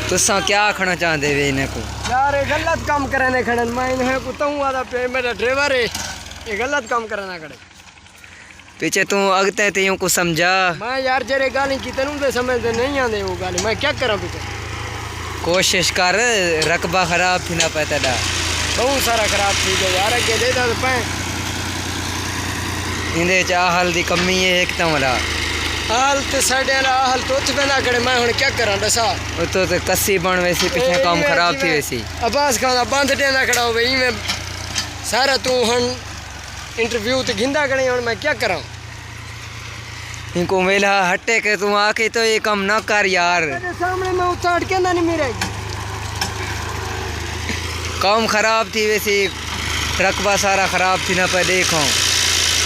तुसा क्या आखना चाहते वे इन्हें को? यार ये गलत काम करने खड़े मैं इन्हें को तू आदा पे मेरा ड्राइवर है ये गलत काम करना खड़े पीछे तू अगते ते को समझा। मैं यार जेरे गाली की तेनू तो समझ नहीं आंदे वो गाली मैं क्या करा पीछे कोशिश कर रकबा खराब थी ना पता डा बहुत सारा खराब थी गया यार के दे दस पे इंदे च आहल दी कमी है एक तमरा हाल ते साडे वाला हाल तो उठ ना करे मैं हुन क्या करा दसा वो तो कस्सी बन वैसी पीछे काम खराब थी वैसी अब्बास खान बंद देना खड़ा हो भाई मैं सारा तू हुन इंटरव्यू ते गिंदा करे हुन मैं क्या करा इनको मेला हटे के तू आके तो ये काम ना कर यार तेरे सामने मैं उतार के ना नहीं मेरे काम खराब थी वैसी रकबा सारा खराब थी ना पे देखो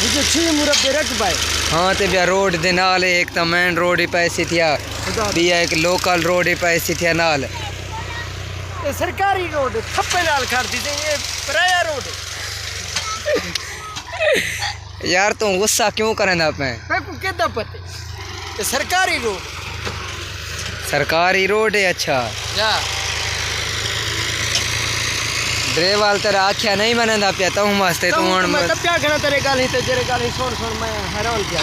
मुझे छी मुरब्बे रख भाई हाँ तो भैया रोड दे नाल एक तो मेन रोड ही पैसी थिया भैया एक लोकल रोड ही पैसी थिया नाल ये सरकारी रोड थप्पे नाल कर दी ये पराया रोड यार तू गुस्सा क्यों करना पे मैं को केदा पते ये सरकारी रोड है अच्छा जा ड्राइवर तेरा आख्या नहीं मनंदा पिया तू मस्त तू मैं क्या कहना तेरे गाली ते जेरे गाली सुन मैं हैरान किया